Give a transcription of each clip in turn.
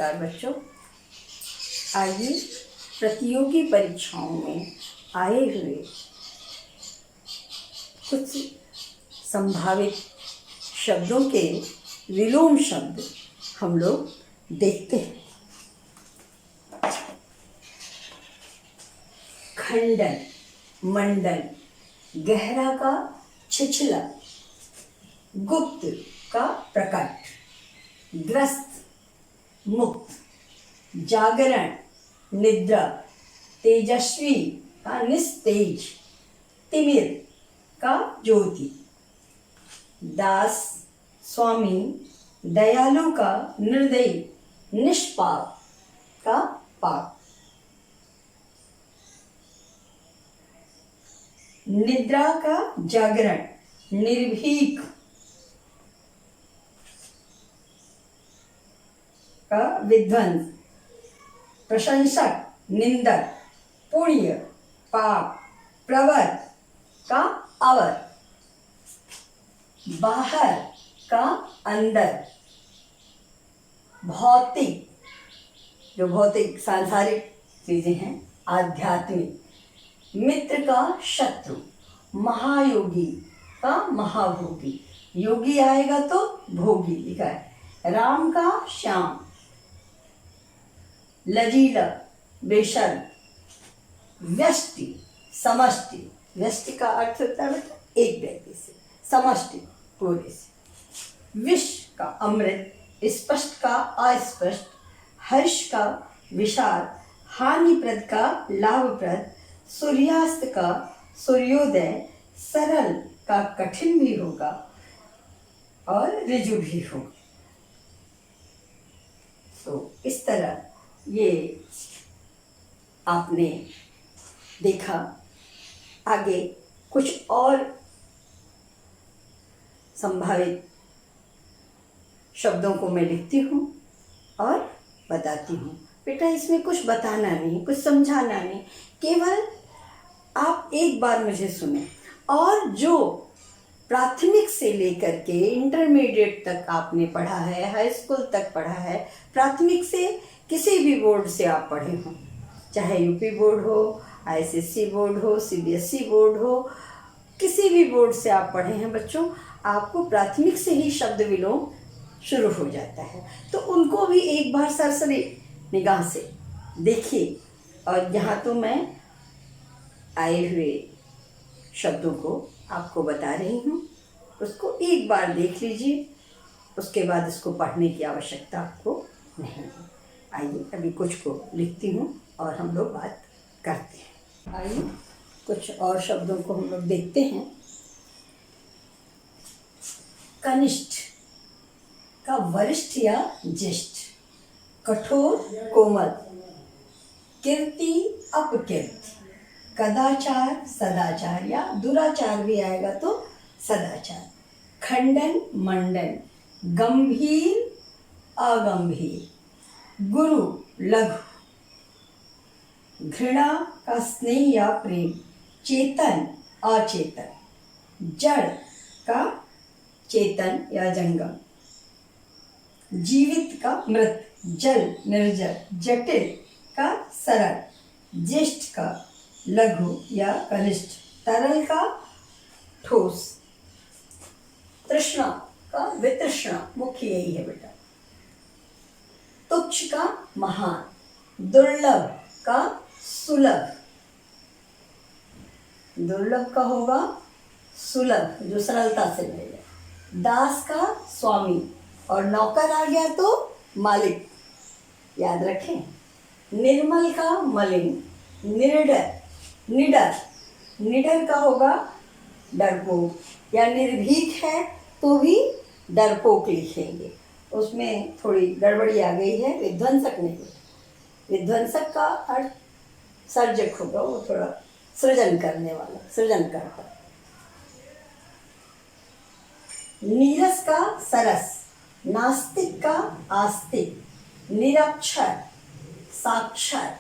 नमस्कार बच्चों। आइए प्रतियोगी परीक्षाओं में आए हुए कुछ संभावित शब्दों के विलोम शब्द हम लोग देखते हैं। खंडन, मंडन, गहरा का छिछला, गुप्त का प्रकट, ग्रस्त, मुक्त, जागरण, निद्रा, तेजस्वी का निस्तेज, तिमिर का ज्योति, दास, स्वामी, दयालु का निर्दयी, निष्पाप का पाप, निद्रा का जागरण, निर्भीक का विध्वंस, प्रशंसक, निंदक, पुण्य, पाप, प्रवर का अवर, बाहर का अंदर, भौतिक जो भौतिक सांसारिक चीजें हैं, आध्यात्मिक, मित्र का शत्रु, महायोगी का महाभोगी, योगी आएगा तो भोगी लिखा है, राम का श्याम, लजीला, बेशर्म, व्यष्टि, समष्टि, व्यष्टि का अर्थ होता है एक व्यक्ति से, समष्टि पूरे से, विष का अमृत, स्पष्ट का अस्पष्ट, हर्ष का विषाद, हानिप्रद का लाभप्रद, सूर्यास्त का सूर्योदय, सरल का कठिन भी होगा और ऋजु भी होगा। तो इस तरह ये आपने देखा। आगे कुछ और संभावित शब्दों को मैं लिखती हूँ और बताती हूँ। बेटा इसमें कुछ बताना नहीं, कुछ समझाना नहीं, केवल आप एक बार मुझे सुने और जो प्राथमिक से लेकर के इंटरमीडिएट तक आपने पढ़ा है, हाई स्कूल तक पढ़ा है, प्राथमिक से किसी भी बोर्ड से आप पढ़े हों, चाहे यूपी बोर्ड हो, आईसीएसई बोर्ड हो, सीबीएसई बोर्ड हो, किसी भी बोर्ड से आप पढ़े हैं बच्चों, आपको प्राथमिक से ही शब्द विलोम शुरू हो जाता है। तो उनको भी एक बार सरसरी निगाह से देखिए और यहाँ तो मैं आए हुए शब्दों को आपको बता रही हूँ, उसको एक बार देख लीजिए, उसके बाद इसको पढ़ने की आवश्यकता आपको नहीं है। आइए अभी कुछ को लिखती हूँ और हम लोग बात करते हैं। आइए कुछ और शब्दों को हम लोग देखते हैं। कनिष्ठ का वरिष्ठ या ज्येष्ठ, कठोर, कोमल, कीर्ति, अपकीर्ति, कदाचार, सदाचार या दुराचार भी आएगा तो सदाचार, खंडन, मंडन, गंभीर, अगंभीर, गुरु, लघु, घृणा का स्नेह या प्रेम, चेतन, अचेतन, जड़ का चेतन या जंगम, जीवित का मृत, जल, निर्जल, जटिल का सरल, ज्येष्ठ का लघु या कनिष्ठ, तरल का ठोस, तृष्णा का वितृष्णा, मुख्य यही है बेटा, तुच्छ का महान, दुर्लभ का सुलभ, दुर्लभ का होगा सुलभ जो सरलता से मिलेगा, दास का स्वामी और नौकर आ गया तो मालिक, याद रखें, निर्मल का मलिन, निडर, निडर, निडर का होगा डरपोक या निर्भीक है तो भी डरपोक लिखेंगे, उसमें थोड़ी गड़बड़ी आ गई है, विध्वंसक नहीं, विध्वंसक का अर्थ सर्जक होगा, वो थोड़ा सृजन करने वाला, सृजन करता। नीरस का सरस, नास्तिक का आस्तिक, निरक्षर, साक्षर,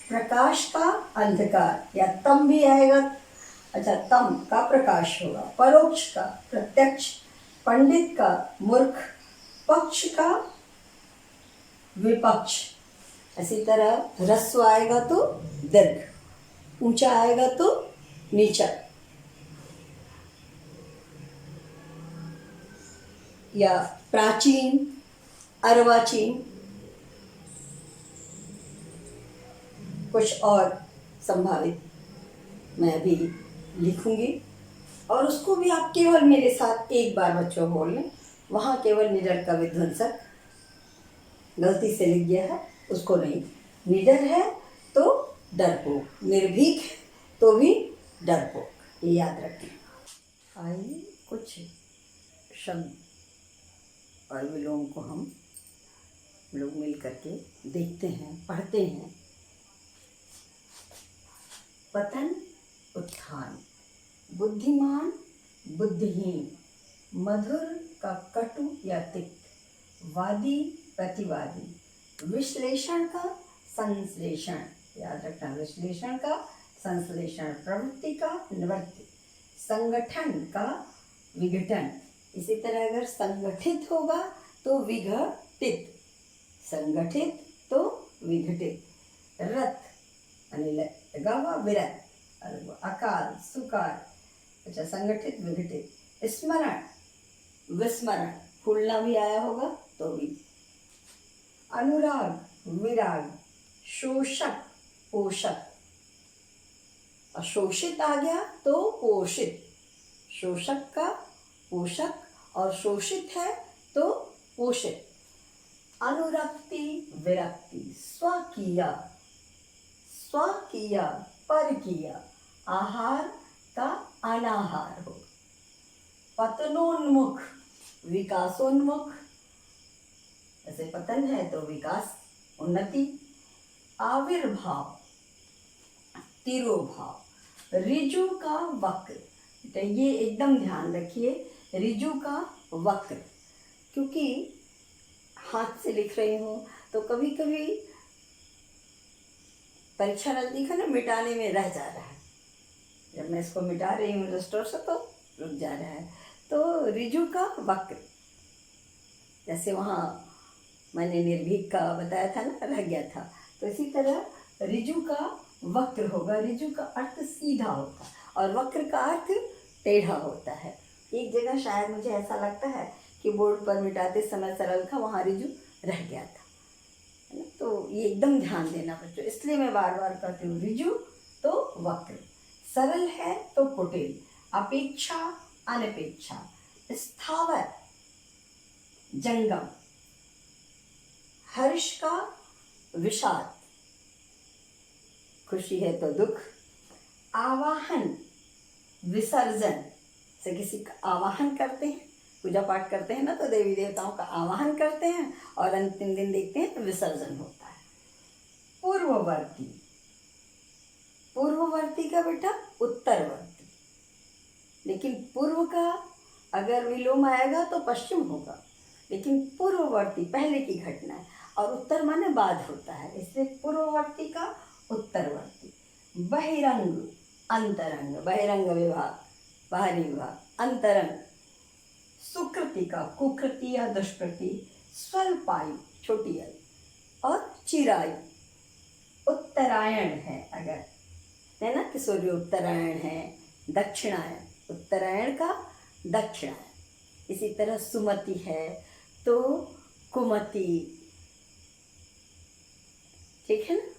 प्रकाश का अंधकार या तम भी आएगा, अच्छा तम का प्रकाश होगा, परोक्ष का प्रत्यक्ष, पंडित का मूर्ख, पक्ष का विपक्ष। इसी तरह ह्रस्व आएगा तो दीर्घ, ऊंचा आएगा तो नीचा, या प्राचीन, अर्वाचीन, कुछ और संभावित मैं भी लिखूंगी और उसको भी आप केवल मेरे साथ एक बार बच्चों बोल लें। वहाँ केवल निडर का विध्वंसक गलती से लिख गया है, उसको नहीं। निडर है तो डरपोक, निर्भीक है तो भी डरपोक, ये याद रखें। आइए कुछ शब्द और विलोम को हम लोग मिल करके देखते हैं, पढ़ते हैं। पतन, उत्थान, बुद्धिमान, बुद्धिहीन, मधुर का कटु या तिक्त, वादी, प्रतिवादी, विश्लेषण का संश्लेषण, याद रखना, विश्लेषण का संश्लेषण, प्रवृत्ति का निवृत्ति, संगठन का विघटन। इसी तरह अगर संगठित होगा तो विघटित, संगठित तो विघटित, रथ यानी लगा हुआ विरत, अकाल, सुकाल, अच्छा संगठित विघटित, स्मरण, विस्मरण, भूलना भी आया होगा तो भी, अनुराग, विराग, शोषक, पोषक, अशोषित आ गया तो पोषित, शोषक का पोषक और शोषित है तो पोषित, अनुरक्ति, विरक्ति, स्वकीय, स्वकीय, परकीय, आहार का अनाहार हो, पतनोन्मुख, विकासोन्मुख, जैसे पतन है तो विकास, उन्नति, आविर्भाव, तिरोभाव, ऋजु का वक्र, तो ये एकदम ध्यान रखिए, ऋजु का वक्र, क्योंकि हाथ से लिख रही हूँ तो कभी कभी परीक्षा नजदीक है ना, मिटाने में रह जा रहा है। जब मैं इसको मिटा रही हूँ रजिस्टर से तो रुक जा रहा है। तो ऋजु का वक्र, जैसे वहाँ मैंने निर्भीक का बताया था ना, रह गया था, तो इसी तरह ऋजु का वक्र होगा। ऋजु का अर्थ सीधा होता है और वक्र का अर्थ टेढ़ा होता है। एक जगह शायद मुझे ऐसा लगता है कि बोर्ड पर मिटाते समय सरल था, वहाँ ऋजु रह गया था, है ना। तो ये एकदम ध्यान देना बच्चों, इसलिए मैं बार बार कहती हूँ ऋजु तो वक्र, सरल है तो कुटिल, अपेक्षा, अनपेक्षा, स्थावर, जंगम, हर्ष का विषाद, खुशी है तो दुख, आवाहन, विसर्जन, से किसी का आवाहन करते हैं, पूजा पाठ करते हैं ना, तो देवी देवताओं का आवाहन करते हैं और अंतिम दिन देखते हैं तो विसर्जन होता है। पूर्ववर्ती, पूर्ववर्ती का बेटा उत्तरवर्ती, लेकिन पूर्व का अगर विलोम आएगा तो पश्चिम होगा, लेकिन पूर्ववर्ती पहले की घटना है और उत्तर माने बाद होता है, इसलिए पूर्ववर्ती का उत्तरवर्ती। बहिरंग, अंतरंग, बहिरंग विभाग, बाहरी विभाग, अंतरंग, सुकृति का कुकृति या दुष्कृति, स्वल्पायु, छोटी आयु, और चिरायु। उत्तरायण है अगर, है ना, कि सूर्य उत्तरायण है, दक्षिणायन, उत्तरायण का दक्षिणायन। इसी तरह सुमति है तो कुमति, ठीक है ना।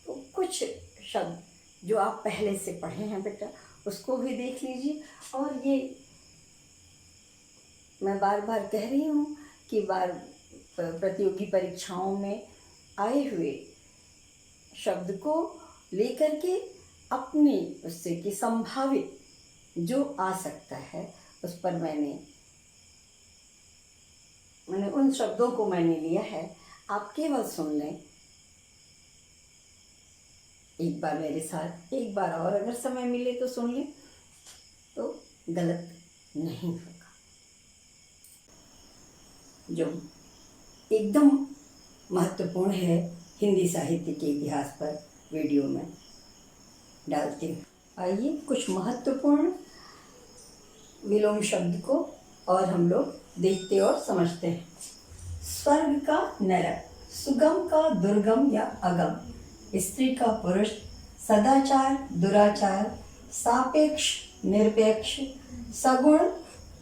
तो कुछ शब्द जो आप पहले से पढ़े हैं बेटा उसको भी देख लीजिए। और ये मैं बार बार कह रही हूँ कि प्रतियोगी परीक्षाओं में आए हुए शब्द को लेकर के अपने उससे कि संभावित जो आ सकता है उस पर मैंने उन शब्दों को मैंने लिया है। आप केवल सुन लें एक बार मेरे साथ, एक बार और अगर समय मिले तो सुन लें, तो गलत नहीं होगा। जो एकदम महत्वपूर्ण है हिंदी साहित्य के इतिहास पर वीडियो में डालते हैं। आइए कुछ महत्वपूर्ण विलोम शब्द को और हम लोग देखते और समझते हैं। स्वर्ग का नरक, सुगम का दुर्गम या अगम, स्त्री का पुरुष, सदाचार दुराचार, सापेक्ष निरपेक्ष, सगुण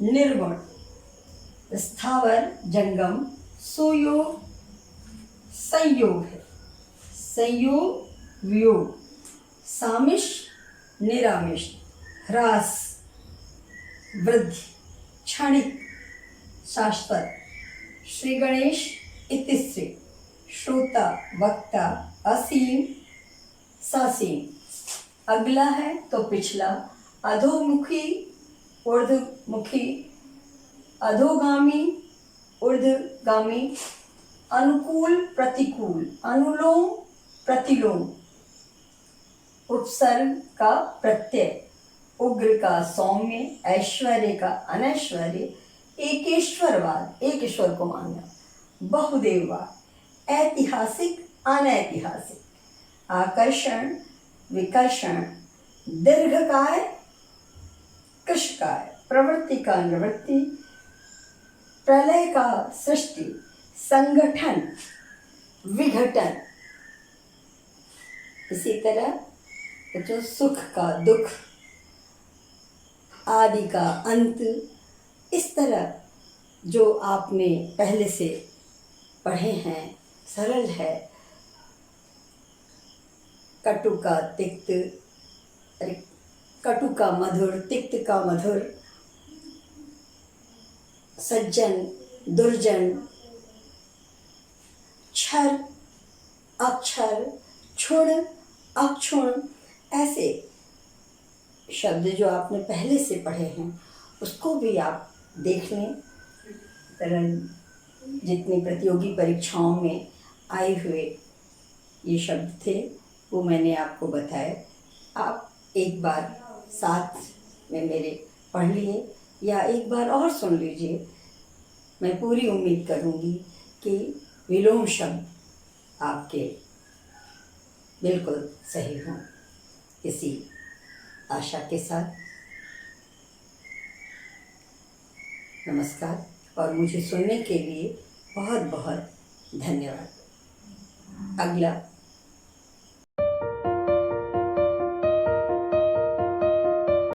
निर्गुण, स्थावर जंगम, सुयोग संयोग है, संयोग वियोग, सामिश निरामिष, ह्रास वृद्धि, क्षणिक शाश्वत, श्री गणेश इतिश्री, श्रोता वक्ता, असीम ससीम। अगला है तो पिछला, अधोमुखी ऊर्ध्वमुखी, अधोगामी ऊर्ध्वगामी, अनुकूल प्रतिकूल, अनुलोम प्रतिलोम, उपसर्ग का प्रत्यय, उग्र का सौम्य, ऐश्वर्य का अनैश्वर्य, एकेश्वरवाद, एक ईश्वर को मानना, बहुदेववाद, ऐतिहासिक अनैतिहासिक, आकर्षण विकर्षण, दीर्घकाय कृशकाय, प्रवृत्ति का निवृत्ति, प्रलय का सृष्टि, संगठन विघटन। इसी तरह जो सुख का दुख, आदि का अंत, इस तरह जो आपने पहले से पढ़े हैं, सरल है। कटु का तिक्त, कटु का मधुर, तिक्त का मधुर, सज्जन दुर्जन, क्षर अक्षर, क्षुण अक्षुण, ऐसे शब्द जो आपने पहले से पढ़े हैं उसको भी आप देख लें। तरह जितनी प्रतियोगी परीक्षाओं में आए हुए ये शब्द थे वो मैंने आपको बताए। आप एक बार साथ में मेरे पढ़ लिए या एक बार और सुन लीजिए। मैं पूरी उम्मीद करूँगी कि विलोम शब्द आपके बिल्कुल सही हों। इसी आशा के साथ नमस्कार और मुझे सुनने के लिए बहुत बहुत धन्यवाद। अगला